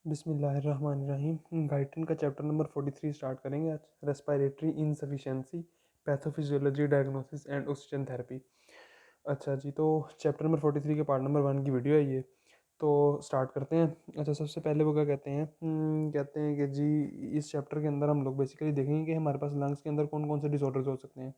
बिस्मिल्लाहिर्रहमानिर्रहीम। गाइड्रेन का chapter number 43 start करेंगे आज। Respiratory insufficiency, pathophysiology, diagnosis and oxygen therapy. अच्छा जी, तो चैप्टर नंबर 43 के पार्ट नंबर 1 की वीडियो है ये, तो स्टार्ट करते हैं। अच्छा, सबसे पहले वो क्या कहते हैं, कहते हैं कि जी इस चैप्टर के अंदर हम लोग बेसिकली देखेंगे कि हमारे पास लंग्स के अंदर कौन कौन से डिसऑर्डर्स हो सकते हैं।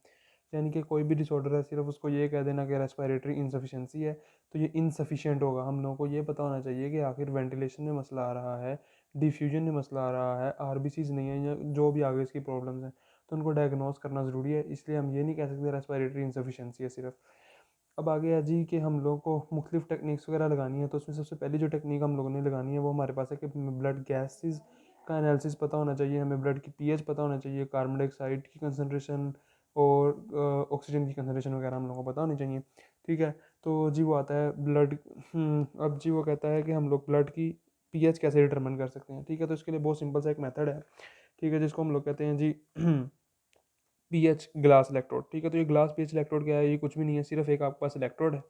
यानी कि कोई भी डिसऑर्डर है, सिर्फ उसको ये कह देना कि रेस्पिरेटरी इनसफिशिएंसी है तो ये इनसफिशिएंट होगा। हम लोगों को ये पता होना चाहिए कि आखिर वेंटिलेशन में मसला आ रहा है, डिफ्यूजन में मसला आ रहा है, आरबीसीज नहीं है, या जो भी आगे इसकी प्रॉब्लम्स हैं तो उनको डायग्नोस करना ज़रूरी है। इसलिए हम ये नहीं कह सकते रेस्पिरेटरी इनसफिशिएंसी है सिर्फ। अब आगे है जी कि हम लोगों को मुख्तलिफ टेक्निक्स वगैरह लगानी है, तो उसमें सबसे पहली जो टेक्निक हम लोगों ने लगानी है वो हमारे पास है कि ब्लड गैसेस का एनालिसिस पता होना चाहिए, हमें ब्लड की पीएच पता होना चाहिए, कार्बन डाइऑक्साइड की कंसनट्रेशन और ऑक्सीजन की कंसनट्रेशन वगैरह हम लोगों को पता होनी चाहिए। ठीक है, तो जी वो आता है ब्लड। अब जी वो कहता है कि हम लोग ब्लड की पीएच कैसे डिटरमिन कर सकते हैं। ठीक है, तो इसके लिए बहुत सिंपल सा एक मेथड है। ठीक है, जिसको हम लोग कहते हैं जी पीएच ग्लास इलेक्ट्रोड। ठीक है, तो ये ग्लास पीएच इलेक्ट्रोड क्या है, ये कुछ भी नहीं है, सिर्फ एक आपके पास इलेक्ट्रोड है।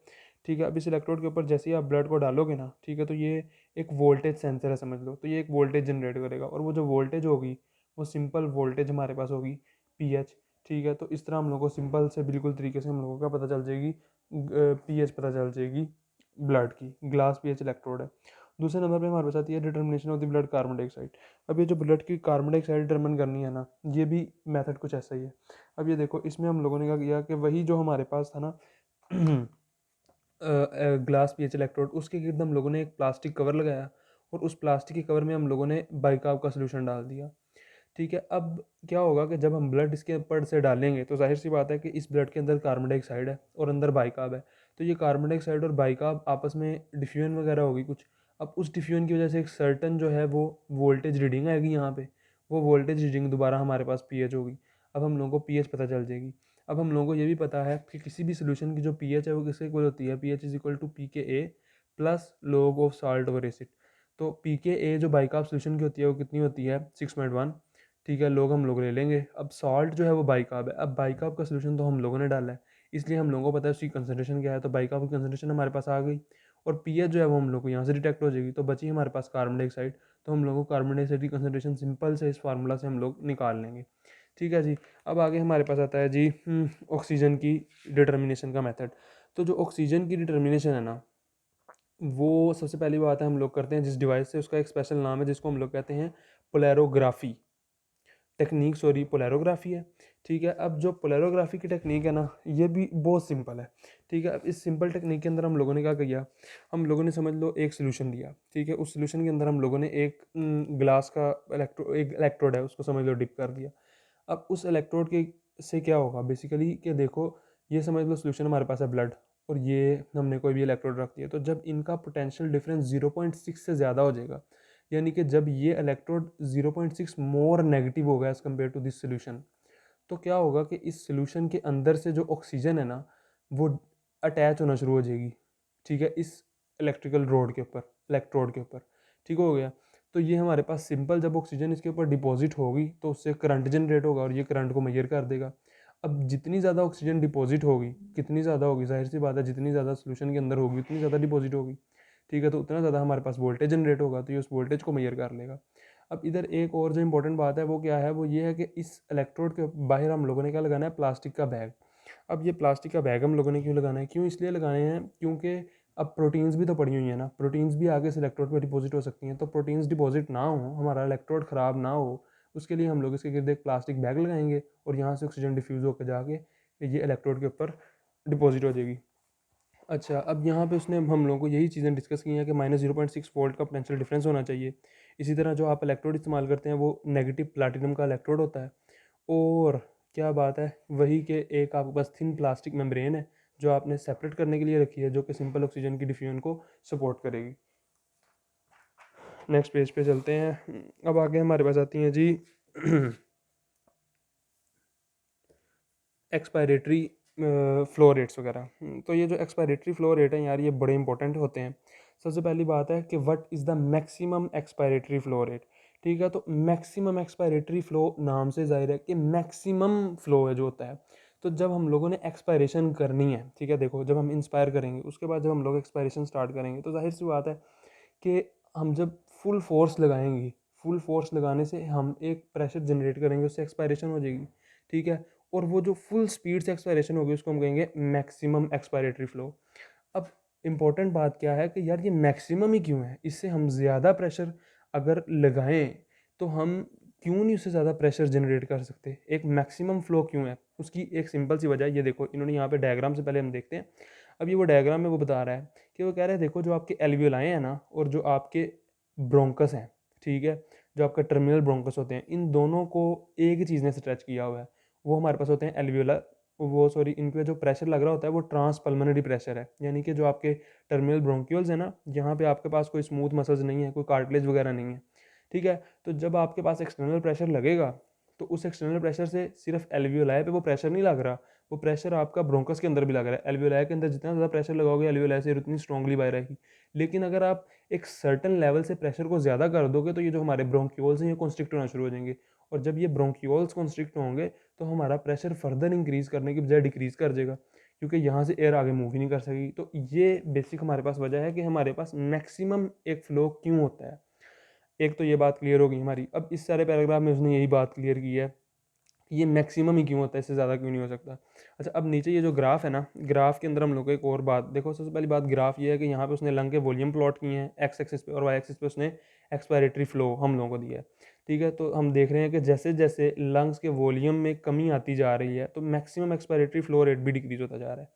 ठीक है, अब इस इलेक्ट्रोड के ऊपर जैसे ही आप ब्लड को डालोगे ना, ठीक है, तो ये एक वोल्टेज सेंसर है समझ लो। तो ये एक वोल्टेज जनरेट करेगा और वो जो वोल्टेज होगी वो सिंपल वोल्टेज हमारे पास होगी पीएच। ठीक है, तो इस तरह हम लोग को सिंपल से बिल्कुल तरीके से हम लोगों का पता चल जाएगी, पीएच पता चल जाएगी ब्लड की। ग्लास पीएच इलेक्ट्रोड है। दूसरे नंबर पे हमारे पास आती है determination of the blood carbon dioxide. अब ये जो ब्लड की कार्बन डाइऑक्साइड डिटर्मिन करनी है ना, ये भी मेथड कुछ ऐसा ही है। अब ये देखो, इसमें हम लोगों ने क्या किया कि वही जो हमारे पास था ना ग्लास पीएच इलेक्ट्रोड, उसके गिर्द हम लोगों ने एक प्लास्टिक कवर लगाया और उस प्लास्टिक के कवर में हम लोगों ने बाइकार्ब का सोल्यूशन डाल दिया। ठीक है, अब क्या होगा कि जब हम ब्लड इसके ऊपर से डालेंगे तो जाहिर सी बात है कि इस ब्लड के अंदर कार्बन डाइऑक्साइड है और अंदर बाइकार्ब है। तो ये कार्बन डाइऑक्साइड और बाइकार्ब आपस में डिफ्यूजन वगैरह होगी कुछ। अब उस डिफ्यूजन की वजह से एक सर्टन जो है वो वोल्टेज रीडिंग आएगी यहाँ पे। वो वोल्टेज रीडिंग दोबारा हमारे पास पीएच होगी। अब हम लोगों को पीएच पता चल जाएगी। अब हम लोगों को ये भी पता है कि किसी भी सोल्यूशन की जो पीएच है वो किसके इक्वल होती है, pH is equal to P K A plus log of salt over acid. तो पी के ए जो बाइकार्ब सोल्यूशन की होती है वो कितनी होती है, 6.1। ठीक है, लोग हम लोग ले लेंगे। अब सॉल्ट जो है वो बाइकार्ब है। अब बाइकार्ब का सोल्यूशन तो हम लोगों ने डाला है, इसलिए हम लोगों को पता है उसकी कंसनट्रेशन क्या है, तो बाइकार्ब की कंसनट्रेशन हमारे पास आ गई और पीएच जो है वो हम लोग को यहाँ से डिटेक्ट हो जाएगी। तो बची हमारे पास कार्बन डाइऑक्साइड। तो हम लोगों को कार्बन डाइऑक्साइड की कंसनट्रेशन सिंपल से इस फार्मूला से हम लोग निकाल लेंगे। ठीक है जी। अब आगे हमारे पास आता है जी ऑक्सीजन की डिटर्मिनेशन का मेथड। तो जो ऑक्सीजन की डिटर्मिनेशन है ना, वो सबसे पहली बात है हम लोग करते हैं जिस डिवाइस से, उसका एक स्पेशल नाम है जिसको हम लोग कहते हैं पोलैरोग्राफी टेक्निक, सॉरी पोलैरोग्राफी है। ठीक है, अब जो पोलैरोग्राफी की टेक्निक है ना, ये भी बहुत सिंपल है। ठीक है, अब इस सिंपल टेक्निक के अंदर हम लोगों ने क्या किया, हम लोगों ने समझ लो एक सोल्यूशन लिया। ठीक है, उस सोल्यूशन के अंदर हम लोगों ने एक ग्लास का एक इलेक्ट्रोड है उसको समझ लो डिप कर दिया। अब उस इलेक्ट्रोड के से क्या होगा बेसिकली कि देखो, ये समझ लो सोल्यूशन हमारे पास है ब्लड और ये हमने कोई भी इलेक्ट्रोड रख दिया, तो जब इनका पोटेंशियल डिफरेंस 0.6 से ज़्यादा हो जाएगा, यानी कि जब ये इलेक्ट्रोड 0.6 मोर नेगेटिव होगा as compare to this solution, तो क्या होगा कि इस सोल्यूशन के अंदर से जो ऑक्सीजन है ना वो अटैच होना शुरू हो जाएगी। ठीक है, इस इलेक्ट्रिकल रोड के ऊपर, इलेक्ट्रोड के ऊपर। ठीक हो गया, तो ये हमारे पास सिंपल जब ऑक्सीजन इसके ऊपर डिपॉजिट होगी तो उससे करंट जनरेट होगा और ये करंट को मेजर कर देगा। अब जितनी ज़्यादा ऑक्सीजन डिपॉजिट होगी, कितनी ज़्यादा होगी, जाहिर सी बात है जितनी ज़्यादा सोल्यूशन के अंदर होगी उतनी ज़्यादा डिपॉजिट होगी। ठीक है, तो उतना ज़्यादा हमारे पास वोल्टेज जनरेट होगा, तो ये उस वोल्टेज को मेजर कर लेगा। अब इधर एक और जो इंपॉर्टेंट बात है वो क्या है, वो ये है कि इस इलेक्ट्रोड के बाहर हम लोगों ने क्या लगाना है, प्लास्टिक का बैग। अब ये प्लास्टिक का बैग हम लोगों ने क्यों लगाना है, क्यों इसलिए लगाए हैं क्योंकि अब प्रोटीन्स भी तो पड़ी हुई हैं ना, प्रोटीन्स भी आगे से इलेक्ट्रोड पर डिपॉजिट हो सकती हैं। तो प्रोटीन्स डिपॉजिट ना हो, हमारा इलेक्ट्रोड ख़राब ना हो, उसके लिए हम लोग इसके गिर्द एक प्लास्टिक बैग लगाएंगे और यहाँ से ऑक्सीजन डिफ्यूज़ होकर जाके ये इलेक्ट्रोड के ऊपर डिपॉजिट हो जाएगी। अच्छा, अब यहाँ पे उसने हम लोगों को यही चीज़ें डिस्कस की हैं कि -0.6 वोल्ट का पोटेंशियल डिफरेंस होना चाहिए। इसी तरह जो आप इलेक्ट्रोड इस्तेमाल करते हैं वो नेगेटिव प्लैटिनम का इलेक्ट्रोड होता है। और क्या बात है, वही के एक आपके पास थिन प्लास्टिक मेम्ब्रेन है जो आपने सेपरेट करने के लिए रखी है, जो कि सिंपल ऑक्सीजन की डिफ्यूजन को सपोर्ट करेगी। नेक्स्ट पेज पे चलते हैं। अब आगे हमारे पास आती हैं जी एक्सपायरेटरी फ्लो रेट्स वगैरह। तो ये जो एक्सपायरेटरी फ्लो रेट है यार, ये बड़े इंपॉर्टेंट होते हैं। सबसे पहली बात है कि what is the maximum expiratory flow rate. ठीक है, तो मैक्सिमम एक्सपायरेटरी फ्लो नाम से जाहिर है कि मैक्सिमम फ्लो है जो होता है। तो जब हम लोगों ने एक्सपायरेशन करनी है, ठीक है, देखो जब हम इंस्पायर करेंगे उसके बाद जब हम लोग एक्सपायरेशन स्टार्ट करेंगे तो जाहिर सी बात है कि हम जब फुल फोर्स लगाएंगे, फुल फोर्स लगाने से हम एक प्रेशर जनरेट करेंगे, उससे एक्सपायरेशन हो जाएगी, ठीक है। और वो जो फुल स्पीड से एक्सपायरेशन होगी उसको हम कहेंगे मैक्सिमम एक्सपायरेटरी फ्लो। अब इम्पॉर्टेंट बात क्या है कि यार ये मैक्सिमम ही क्यों है, इससे हम ज़्यादा प्रेशर अगर लगाएं तो हम क्यों नहीं उससे ज़्यादा प्रेशर जनरेट कर सकते, एक मैक्सिमम फ्लो क्यों है, उसकी एक सिंपल सी वजह है। ये देखो इन्होंने यहाँ पे डायग्राम से पहले हम देखते हैं। अब ये वो डायग्राम में वो बता रहा है कि वो कह रहा है देखो जो आपके एल्वियोलाई हैं ना और जो आपके ब्रोंकस हैं, ठीक है, जो आपका टर्मिनल ब्रोंकस होते हैं, इन दोनों को एक ही चीज़ ने स्ट्रेच किया हुआ है। वो हमारे पास होते हैं एल्वियोला, वो सॉरी इनके जो प्रेशर लग रहा होता है वो ट्रांसपल्मोनरी प्रेशर है, यानी कि जो आपके टर्मिनल ब्रोंक्यूल्स है ना, यहाँ पे आपके पास कोई स्मूथ मसल्स नहीं है, कोई कार्टिलेज वगैरह नहीं है, ठीक है। तो जब आपके पास एक्सटर्नल प्रेशर लगेगा तो उस एक्सटर्नल प्रेशर से सिर्फ एल्वियोलाई पे वो प्रेशर नहीं लग रहा, वो प्रेशर आपका ब्रोंकस के अंदर भी लग रहा है। एल्वियोलाई के अंदर जितना ज़्यादा प्रेशर लगाओगे एल्वियोलाई से उतनी स्ट्रांगली बाहर आएगी। लेकिन अगर आप एक सर्टन लेवल से प्रेशर को ज़्यादा कर दोगे तो ये जो हमारे ब्रोंक्यूल्स हैं ये कॉन्स्ट्रिक्ट होना शुरू हो जाएंगे, और जब ये ब्रोंक्यूल्स कॉन्स्ट्रिक्ट होंगे तो हमारा प्रेशर फर्दर इंक्रीज करने की बजाय डिक्रीज कर देगा, क्योंकि यहाँ से एयर आगे मूव ही नहीं कर सकेगी। तो ये बेसिक हमारे पास वजह है कि हमारे पास मैक्सिमम एक फ्लो क्यों होता है। एक तो ये बात क्लियर होगी हमारी। अब इस सारे पैराग्राफ में उसने यही बात क्लियर की है कि ये मैक्सिमम ही क्यों होता है, इससे ज़्यादा क्यों नहीं हो सकता। अच्छा, अब नीचे ये जो ग्राफ है ना, ग्राफ के अंदर हम लोग को एक और बात देखो। सबसे पहली बात ग्राफ ये है कि यहाँ पे उसने लंग के वॉल्यूम प्लॉट किए हैं एक्स एक्सिस पे, और वाई एक्सिस पे उसने एक्सपायरेटरी फ्लो हम लोगों को दिया है, ठीक है। तो हम देख रहे हैं कि जैसे जैसे लंग्स के वॉल्यूम में कमी आती जा रही है तो मैक्सिमम एक्सपायरेटरी फ्लो रेट भी डिक्रीज होता जा रहा है,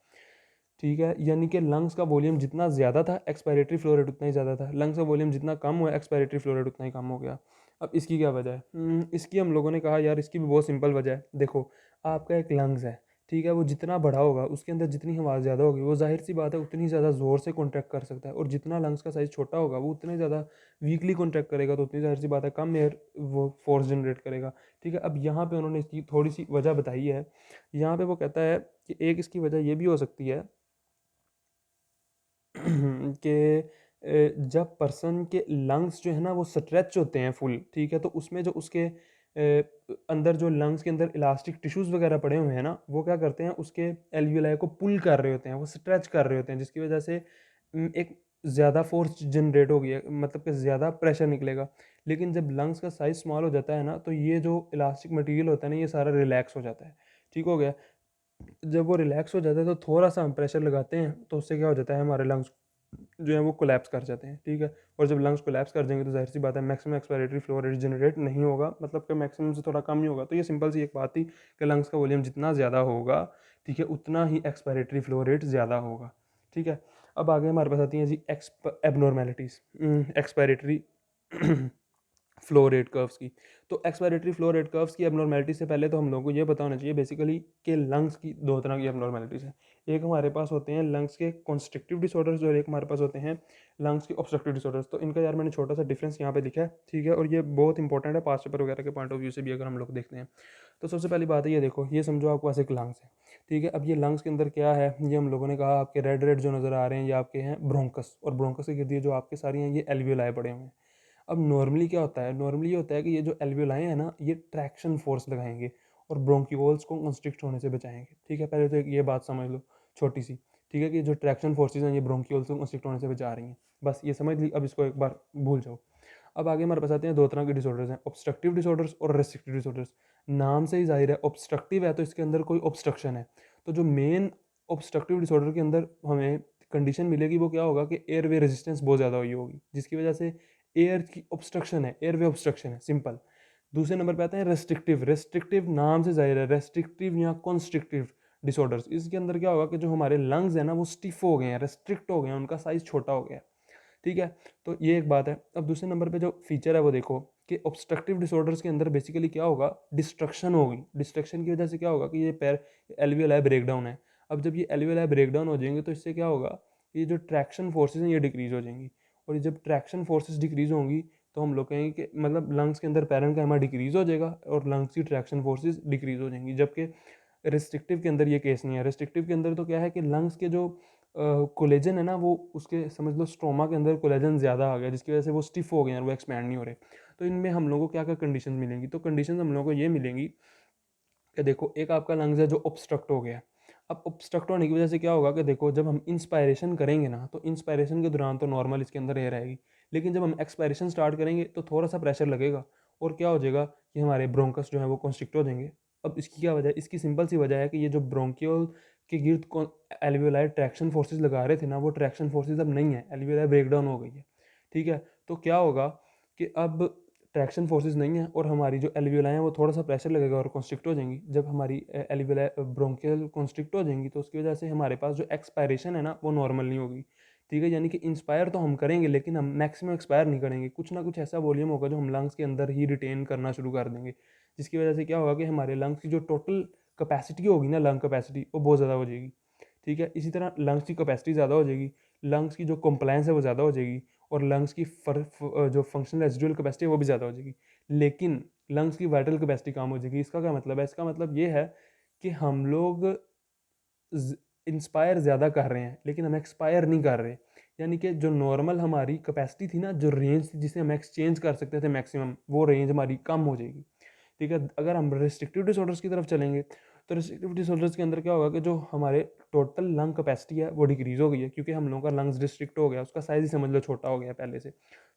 ठीक है। यानी कि लंग्स का वॉल्यूम जितना ज़्यादा था एक्सपायरेटरी फ्लो रेट उतना ही ज़्यादा था, लंग्स का वॉल्यूम जितना कम हुआ एक्सपायरेटरी फ्लो रेट उतना ही कम हो गया। अब इसकी क्या वजह है? इसकी हम लोगों ने कहा यार इसकी भी बहुत सिंपल वजह है। देखो आपका एक लंग्स है, ठीक है, वो जितना बड़ा होगा उसके अंदर जितनी हवा ज़्यादा होगी वो जाहिर सी बात है उतनी ज़्यादा ज़ोर से कॉन्ट्रैक्ट कर सकता है, और जितना लंग्स का साइज़ छोटा होगा वो उतने ज़्यादा वीकली कॉन्ट्रैक्ट करेगा, तो उतनी जाहिर सी बात है कम एयर वो फोर्स जनरेट करेगा, ठीक है। अब यहाँ पे उन्होंने इसकी थोड़ी सी वजह बताई है। यहाँ पे वो कहता है कि एक इसकी वजह ये भी हो सकती है कि जब पर्सन के लंग्स जो है ना वो स्ट्रेच होते हैं फुल, ठीक है, तो उसमें जो उसके अंदर जो लंग्स के अंदर इलास्टिक टिश्यूज़ वगैरह पड़े हुए हैं ना, वो क्या करते हैं उसके एल्वियोलाई को पुल कर रहे होते हैं, वो स्ट्रेच कर रहे होते हैं, जिसकी वजह से एक ज़्यादा फोर्स जनरेट होगी, मतलब कि ज़्यादा प्रेशर निकलेगा। लेकिन जब लंग्स का साइज़ स्मॉल हो जाता है ना तो ये जो इलास्टिक मटेरियल होता है ना ये सारा रिलैक्स हो जाता है, ठीक हो गया। जब वो रिलैक्स हो जाता है तो थोड़ा सा हम प्रेशर लगाते हैं तो उससे क्या हो जाता है हमारे लंग्स जो है वो कोलैप्स कर जाते हैं, ठीक है। और जब लंग्स कोलैप्स कर जाएंगे तो जाहिर सी बात है maximum expiratory flow rate generate नहीं होगा, मतलब कि मैक्सिमम से थोड़ा कम ही होगा। तो ये सिंपल सी एक बात थी कि लंग्स का वॉल्यूम जितना ज़्यादा होगा, ठीक है, उतना ही एक्सपायरेटरी फ्लो रेट ज़्यादा होगा, ठीक है। अब आगे हमारे पास आती हैं जी abnormalities expiratory flow rate curves की। तो एक्सपायरेटरी फ्लो रेट कर्व्स की एबनॉर्मेलिटी से पहले तो हम लोगों को ये पता होना चाहिए बेसिकली कि लंग्स की दो तरह की एबनॉर्मेलिटीज़ हैं। एक हमारे पास होते हैं लंग्स के कॉन्स्ट्रिक्टिव डिसऑर्डर्स और एक हमारे पास होते हैं लंग्स के ऑब्स्ट्रक्टिव डिसऑर्डर्स। तो इनका यार मैंने छोटा सा डिफरेंस यहाँ पे लिखा है, ठीक है, और ये बहुत इंपॉर्टेंट है पास्ट पेपर वगैरह के पॉइंट ऑफ व्यू से भी अगर हम लोग देखते हैं। तो सबसे पहली बात है ये देखो, ये समझो आपके पास एक लंग्स है, ठीक है। अब ये लंग्स के अंदर क्या है, ये हम लोगों ने कहा आपके रेड रेड जो नज़र आ रहे हैं ये आपके हैं ब्रोंकस, और ब्रोंकस के गिर्द ये जो आपके सारी हैं ये एल्वियोलाई पड़े हुए हैं। अब नॉर्मली क्या होता है, नॉर्मली ये होता है कि ये जो एल्वियोलाई है ना ये ट्रैक्शन फोर्स लगाएंगे और ब्रोंक्यूल्स को कंस्ट्रिक्ट होने से बचाएंगे, ठीक है। पहले तो एक ये बात समझ लो छोटी सी, ठीक है, कि जो ट्रैक्शन फोर्सेज हैं ये ब्रोंक्यूल्स को कंस्ट्रिक्ट होने से बचा रही हैं, बस ये समझ ली। अब इसको एक बार भूल जाओ। अब आगे हमारे पास आते हैं दो तरह के डिसऑर्डर्स हैं, ऑब्स्ट्रक्टिव डिसऑर्डर्स और रेस्ट्रिक्टिव डिसऑर्डर्स। नाम से ही जाहिर है ऑब्स्ट्रक्टिव है तो इसके अंदर कोई ऑब्स्ट्रक्शन है। तो जो मेन ऑब्स्ट्रक्टिव डिसऑर्डर के अंदर हमें कंडीशन मिलेगी वो क्या होगा कि एयरवे रेजिस्टेंस बहुत ज़्यादा हुई होगी, जिसकी वजह से एयर की ऑब्स्ट्रक्शन है, एयरवे ऑब्स्ट्रक्शन है, सिंपल। दूसरे नंबर पे आते हैं रेस्ट्रिक्टिव। रेस्ट्रिक्टिव नाम से जाहिर है, रेस्ट्रिक्टिव या कॉन्स्ट्रिक्टिव डिसऑर्डर्स। इसके अंदर क्या होगा कि जो हमारे लंग्स हैं ना वो स्टिफ हो गए हैं, रेस्ट्रिक्ट हो गए हैं, उनका साइज छोटा हो गया है, ठीक है। तो ये एक बात है। अब दूसरे नंबर पे जो फीचर है वो देखो कि ऑब्स्ट्रक्टिव डिसऑर्डर्स के अंदर बेसिकली क्या होगा, डिस्ट्रक्शन होगी। डिस्ट्रक्शन की वजह से क्या होगा कि ये पैर एल्वियोलाई ब्रेकडाउन है। अब जब ये एल्वियोलाई ब्रेकडाउन हो जाएंगे तो इससे क्या होगा, ये जो ट्रैक्शन फोर्सेज हैं ये डिक्रीज हो जाएंगी, और ये जब ट्रैक्शन फोर्सेज डिक्रीज होंगी तो हम लोग कहेंगे कि मतलब लंग्स के अंदर पैरेंट का एमा डिक्रीज हो जाएगा और लंग्स की ट्रैक्शन फोर्सेज डिक्रीज हो जाएंगी। जबकि रिस्ट्रिक्टिव के अंदर ये केस नहीं है। रिस्ट्रिक्टिव के अंदर तो क्या है कि लंग्स के जो कोलेजन है ना वो उसके समझ लो स्ट्रोमा के अंदर कोलेजन ज़्यादा आ गया, जिसकी वजह से वो स्टिफ हो गए हैं और वो एक्सपैंड नहीं हो रहे। तो इनमें हम लोगों को क्या क्या कंडीशन मिलेंगी, तो कंडीशन हम लोगों को ये मिलेंगी कि देखो एक आपका लंग्स है जो ऑब्स्ट्रक्ट हो गया। अब ऑब्स्ट्रक्ट होने की वजह से क्या होगा कि देखो जब हम इंस्पायरेशन करेंगे ना तो इंस्पायरेशन के दौरान तो नॉर्मल इसके अंदर एयर आएगी, लेकिन जब हम एक्सपायरेशन स्टार्ट करेंगे तो थोड़ा सा प्रेशर लगेगा और क्या हो जाएगा कि हमारे ब्रोंकस जो है वो कॉन्स्ट्रिक्ट हो जाएंगे। अब इसकी क्या वजह है? इसकी सिंपल सी वजह है कि ये जो ब्रोंकियोल के गिर्द एल्वियोलाई ट्रैक्शन फोर्सेज लगा रहे थे ना, वो ट्रैक्शन फोर्सेज अब नहीं है, एल्वियोलाई ब्रेकडाउन हो गई है। ठीक है, तो क्या होगा कि अब ट्रैक्शन फोर्सेज नहीं है और हमारी जो एल्वियोलाई हैं वो थोड़ा सा प्रेशर लगेगा और कॉन्स्ट्रिक्ट हो जाएंगी। जब हमारी एल्वियोलाई ब्रोंकियल कॉन्स्ट्रिक्ट हो जाएंगी तो उसकी वजह से हमारे पास जो एक्सपायरेशन है ना वो नॉर्मल नहीं होगी। ठीक है, यानी कि इंस्पायर तो हम करेंगे लेकिन हम मैक्सिमम एक्सपायर नहीं करेंगे, कुछ ना कुछ ऐसा वॉल्यूम होगा जो हम लंग्स के अंदर ही रिटेन करना शुरू कर देंगे, जिसकी वजह से क्या होगा कि हमारे लंग्स की जो टोटल कैपेसिटी होगी ना, लंग कैपेसिटी, वो बहुत ज़्यादा हो जाएगी। ठीक है, इसी तरह लंग्स की कैपेसिटी ज़्यादा हो जाएगी, लंग्स की जो कंप्लायंस है वो ज़्यादा हो जाएगी और लंग्स की जो फंक्शनल रेजिडुअल कैपेसिटी है वो भी ज़्यादा हो जाएगी। लेकिन लंग्स की वाइटल कैपेसिटी कम हो जाएगी। इसका क्या मतलब है? इसका मतलब ये है कि हम लोग इंस्पायर ज़्यादा कर रहे हैं लेकिन हम एक्सपायर नहीं कर रहे। यानी कि जो नॉर्मल हमारी कैपेसिटी थी ना, जो रेंज थी जिसे हम एक्सचेंज कर सकते थे मैक्सिमम, वो रेंज हमारी कम हो जाएगी। ठीक है, अगर हम रिस्ट्रिक्टिव डिसऑर्डर्स की तरफ चलेंगे तो रिस्ट्रिक्टिव डिसऑर्डर्स के अंदर क्या होगा कि जो हमारे टोटल लंग कैपेसिटी है वो डिक्रीज हो गई है, क्योंकि हम लोगों का लंग्स रिस्ट्रिक्ट हो गया, उसका साइज़ ही समझ लो छोटा हो गया, पहले से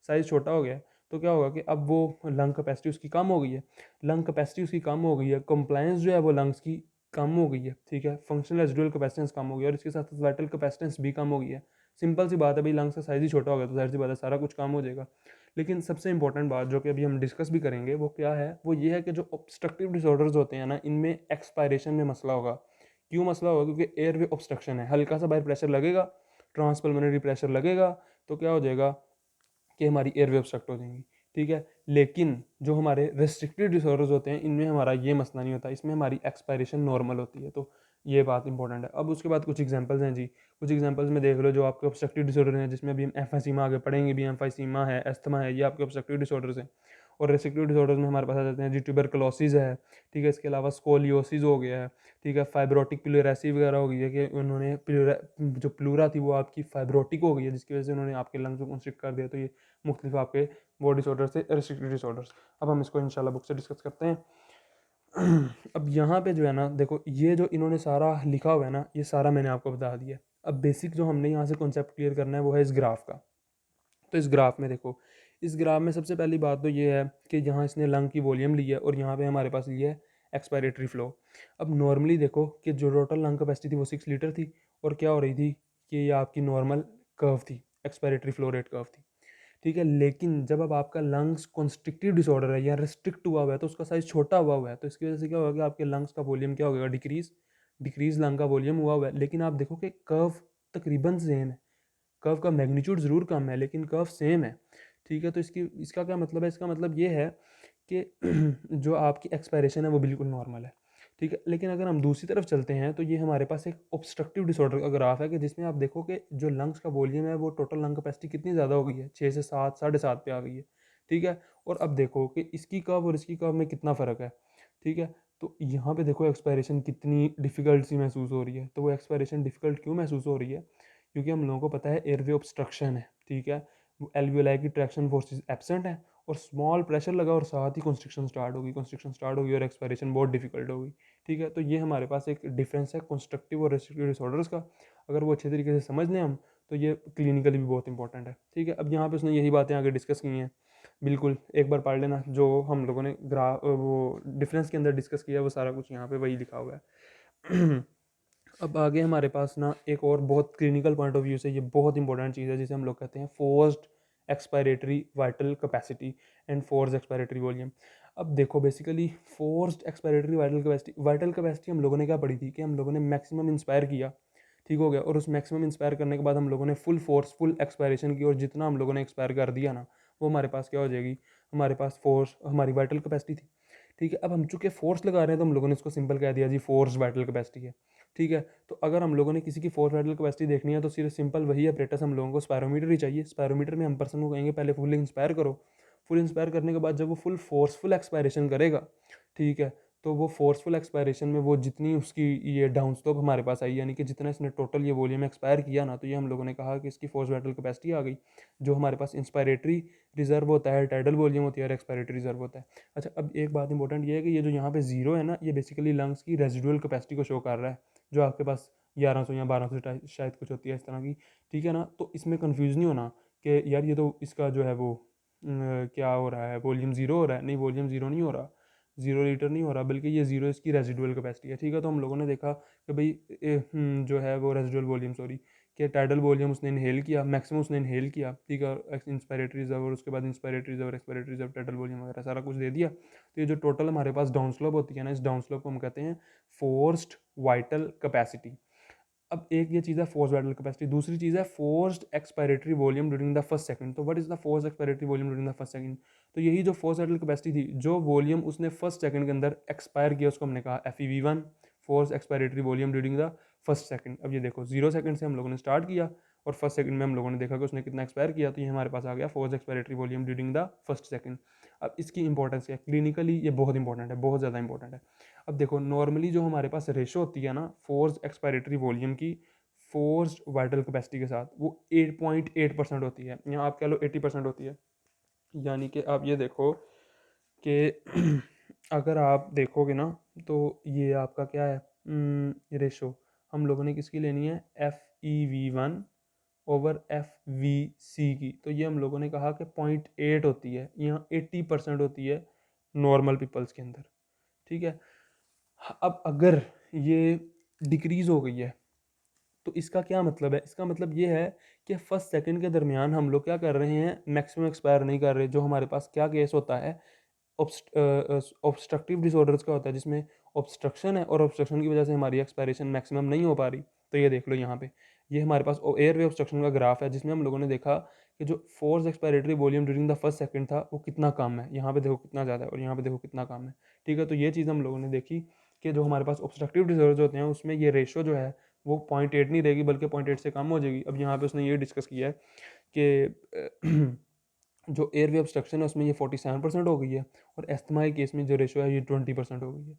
साइज़ छोटा हो गया। तो क्या होगा कि अब वो लंग कैपेसिटी उसकी कम हो गई है, लंग कैपेसिटी उसकी कम हो गई है, कंप्लायंस जो है वो लंग्स की कम हो गई है। ठीक है, फंक्शनल रेजिडुअल कैपेसिटेंस कम हो गई है और इसके साथ साथ वाइटल कैपेसिटेंस भी कम हो गई है। सिंपल सी बात है भाई, लंग्स का साइज़ ही छोटा हो गया तो जाहिर सी बात है सारा कुछ कम हो जाएगा। लेकिन सबसे इंपॉर्टेंट बात जो कि अभी हम डिस्कस भी करेंगे वो क्या है? वो ये है कि जो ऑब्स्ट्रक्टिव डिसऑर्डर्स होते हैं ना, इनमें एक्सपायरेशन में मसला होगा। क्यों मसला होगा? क्योंकि एयरवे ऑब्स्ट्रक्शन है, हल्का सा बाहर प्रेशर लगेगा, ट्रांसपल्मोनरी प्रेशर लगेगा, तो क्या हो जाएगा कि हमारी एयरवे ऑब्स्ट्रक्ट हो जाएंगी। ठीक है, लेकिन जो हमारे रेस्ट्रिक्टिव डिसऑर्डर्स होते हैं इनमें हमारा ये मसला नहीं होता, इसमें हमारी एक्सपायरेशन नॉर्मल होती है। तो ये बात इंपॉर्टेंट है। अब उसके बाद कुछ एग्जांपल्स हैं जी, कुछ एग्जांपल्स में देख लो जो आपके ऑब्स्ट्रक्टिव डिसऑर्डर हैं, जिसमें अभी हम एम्फीसीमा आगे पढ़ेंगे भी, एम्फीसीमा है, अस्थमा है, ये आपके ऑब्स्ट्रक्टिव डिसऑर्डर्स हैं। और रेस्ट्रिक्टिव डिसऑर्डर्स में हमारे पास आ जाते हैं जी ट्यूबरकुलोसिस है। ठीक है, इसके अलावा स्कोलियोसिस हो गया है। ठीक है, फाइब्रोटिक प्लूरेसी वगैरह हो गई है कि उन्होंने जो प्लूरा थी वो आपकी फाइब्रोटिक हो गई है, जिसकी वजह से उन्होंने आपके लंग्स को कंस्ट्रिक्ट कर दिया। तो ये मुख्तलिफ आपके वो डिसऑर्डर से रेस्ट्रिक्टिव डिसऑर्डर्स। अब हम इसको इंशाल्लाह बुक से डिस्कस करते हैं। अब यहाँ पे जो है ना, देखो ये जो इन्होंने सारा लिखा हुआ है ना, ये सारा मैंने आपको बता दिया। अब बेसिक जो हमने यहाँ से कॉन्सेप्ट क्लियर करना है वो है इस ग्राफ का। तो इस ग्राफ में देखो, इस ग्राफ में सबसे पहली बात तो ये है कि यहाँ इसने लंग की वॉल्यूम ली है और यहाँ पे हमारे पास लिया है एक्सपायरेटरी फ्लो। अब नॉर्मली देखो कि जो टोटल लंग कैपेसिटी थी वो 6 लीटर थी और क्या हो रही थी कि ये आपकी नॉर्मल कर्व थी, एक्सपायरेटरी फ्लो रेट कर्व थी। ठीक है, लेकिन जब अब आपका लंग्स कॉन्स्ट्रिक्टिव डिसऑर्डर है या रिस्ट्रिक्ट हुआ है तो उसका साइज छोटा हुआ है, तो इसकी वजह से क्या होगा कि आपके लंग्स का वॉल्यूम क्या होगा? डिक्रीज। डिक्रीज लंग का वॉल्यूम हुआ है, लेकिन आप देखो कि कर्व तकरीबन सेम है, कर्व का मैग्नीट्यूड ज़रूर कम है लेकिन कर्व सेम है। ठीक है, तो इसका क्या मतलब है? इसका मतलब ये है कि जो आपकी एक्सपायरेशन है वो बिल्कुल नॉर्मल है। ठीक है, लेकिन अगर हम दूसरी तरफ चलते हैं तो ये हमारे पास एक ऑब्स्ट्रक्टिव डिसऑर्डर का ग्राफ है कि जिसमें आप देखो कि जो लंग्स का वॉल्यूम है वो टोटल लंग कैपेसिटी कितनी ज़्यादा हो गई है, 6 से 7, 7.5 पे आ गई है। ठीक है, और अब देखो कि इसकी कर्व और इसकी कर्व में कितना फ़र्क है। ठीक है, तो यहाँ पे देखो एक्सपायरेशन कितनी डिफ़िकल्ट सी महसूस हो रही है। तो वो एक्सपायरेशन डिफ़िकल्ट क्यों महसूस हो रही है? क्योंकि हम लोगों को पता है एयरवे ऑब्स्ट्रक्शन है। ठीक है, एल्वियोलाई की ट्रैक्शन फोर्सेस एब्सेंट है और स्मॉल प्रेशर लगा और साथ ही कंस्ट्रक्शन स्टार्ट होगी, कंस्ट्रक्शन स्टार्ट होगी और एक्सपायरेशन बहुत डिफिकल्ट होगी। ठीक है, तो ये हमारे पास एक डिफरेंस है कंस्ट्रक्टिव और रेस्ट्रिक्टिव डिसऑर्डर्स का। अगर वो अच्छे तरीके से समझ लें हम तो ये क्लिनिकली भी बहुत इंपॉर्टेंट है। ठीक है, अब यहाँ पे उसने यही बातें आगे डिस्कस की हैं, बिल्कुल एक बार पढ़ लेना जो हम लोगों ने वो डिफरेंस के अंदर डिस्कस किया, वो सारा कुछ यहाँ पे वही लिखा हुआ है। अब आगे हमारे पास ना एक और बहुत क्लिनिकल पॉइंट ऑफ व्यू से ये बहुत इंपॉर्टेंट चीज़ है जिसे हम लोग कहते हैं forced expiratory vital capacity and forced expiratory volume. अब देखो basically forced expiratory vital capacity हम लोगों ने क्या पढ़ी थी कि हम लोगों ने मैक्सिमम इंस्पायर किया, ठीक हो गया, और उस मैक्सिमम इंस्पायर करने के बाद हम लोगों ने फुल फोर्स फुल एक्सपायरेशन की और जितना हम लोगों ने एक्सपायर कर दिया ना वो हमारे पास क्या हो जाएगी, हमारे पास फोर्स हमारी वाइटल कैपेसिटी थी। ठीक है, अब हम चूंकि फोर्स लगा रहे हैं तो हम लोगों ने इसको सिंपल कह दिया जी फोर्स वाइटल कैपेसिटी है। ठीक है, तो अगर हम लोगों ने किसी की फोर्स वाइटल कैपेसिटी देखनी है तो सिर्फ सिंपल वही अपरेटस हम लोगों को स्पायरोमीटर ही चाहिए। स्पायरोमीटर में हम पर्सन को कहेंगे पहले फुल इंस्पायर करो, फुल इंस्पायर करने के बाद जब वो फुल फोर्सफुल एक्सपायरेशन करेगा, ठीक है, तो वो फोर्सफुल एक्सपायरेशन में वो जितनी उसकी ये डाउन स्लोप हमारे पास आई, यानी कि जितना इसने टोटल ये वॉल्यूम एक्सपायर किया ना, तो ये हम लोगों ने कहा कि इसकी फोर्स वाइटल कैपेसिटी आ गई। जो हमारे पास इंस्पायरेटरी रिजर्व होता है, टाइडल वॉल्यूम होती है और एक्सपायरेटरी रिजर्व होता है। अच्छा, अब एक बात इंपॉर्टेंट ये है कि ये जो यहाँ पे जीरो है ना, ये बेसिकली लंग्स की रेजिडुअल कैपेसिटी को शो कर रहा है, जो आपके पास 1100 या 1200 शायद कुछ होती है इस तरह की। ठीक है ना, तो इसमें कन्फ्यूज़ नहीं होना कि यार ये तो इसका जो है वो क्या हो रहा है, वॉल्यूम ज़ीरो हो रहा है। नहीं, वॉल्यूम ज़ीरो नहीं हो रहा, 0 लीटर नहीं हो रहा, बल्कि ये ज़ीरो इसकी रेजिडुअल कैपेसिटी है। ठीक है, तो हम लोगों ने देखा कि भाई जो है वो रेजिडुअल वॉल्यूम, सॉरी, कि टाइडल वॉल्यूम उसने इनहेल किया, मैक्सिमम उसने इनहेल किया। ठीक है, इंस्पायरेटरी रिजर्व और उसके बाद inspiratory reserve, expiratory reserve, tidal volume वगैरह सारा कुछ दे दिया। तो ये जो टोटल हमारे पास डाउन स्लोप होती है ना, इस डाउन स्लोप को हम कहते हैं फोर्स्ड वाइटल कैपेसिटी। अब एक ये चीज़ है फोर्स वाइटल कैपेसिटी, दूसरी चीज़ है forced expiratory volume during the first second. तो what is the force expiratory volume during the first second? तो यही जो फोर्स वाइटल कैपेसिटी थी, जो वॉल्यूम उसने फर्स्ट सेकंड के अंदर एक्सपायर किया, उसको हमने कहा FeV1, force expiratory volume during the first second. अब ये देखो 0 सेकंड से हम लोगों ने स्टार्ट किया और फर्स्ट सेकंड में हम लोगों ने देखा कि उसने कितना एक्सपायर किया, तो ये हमारे पास आ गया force expiratory volume during the first second. अब इसकी इंपॉर्टेंस क्या है क्लिनिकली, ये बहुत इंपॉर्टेंट है, बहुत ज़्यादा इंपॉर्टेंट है। अब देखो नॉर्मली जो हमारे पास रेशो होती है ना फोर्स एक्सपायरेटरी वॉल्यूम की फोर्स्ड वाइटल कैपेसिटी के साथ, वो 8.8% होती है, या आप कह लो 80% होती है। यानी कि आप ये देखो कि अगर आप देखोगे ना, तो ये आपका क्या है रेशो, हम लोगों ने किसकी लेनी है, FeV1 ओवर FVC की। तो ये हम लोगों ने कहा कि 0.8 होती है, यहाँ 80% होती है नॉर्मल पीपल्स के अंदर। ठीक है, अब अगर ये डिक्रीज हो गई है, तो इसका क्या मतलब है, इसका मतलब ये है कि फर्स्ट सेकंड के दरमियान हम लोग क्या कर रहे हैं, मैक्सिमम एक्सपायर नहीं कर रहे। जो हमारे पास क्या केस होता है, ऑब्स्ट्रक्टिव डिसऑर्डर्स का होता है, जिसमें ऑब्स्ट्रक्शन है और ऑब्स्ट्रक्शन की वजह से हमारी एक्सपायरेशन मैक्सिमम नहीं हो पा रही। तो ये देख लो यहाँ पे, ये हमारे पास एयरवे ऑब्स्ट्रक्शन का ग्राफ है, जिसमें हम लोगों ने देखा कि जो force expiratory volume during the first second था वो कितना कम है, यहाँ पे देखो कितना ज़्यादा है और यहाँ पे देखो कितना कम है। ठीक है, तो ये चीज़ हम लोगों ने देखी कि जो हमारे पास ऑब्स्ट्रक्टिव डिसऑर्डर्स होते हैं उसमें ये रेशो जो है वो 0.8 नहीं रहेगी, बल्कि 0.8 से कम हो जाएगी। अब यहाँ पे उसने ये डिस्कस किया है कि जो एयरवे ऑब्स्ट्रक्शन है उसमें ये 47% हो गई है, और एस्थमा के केस में जो रेशो है ये 20% हो गई है।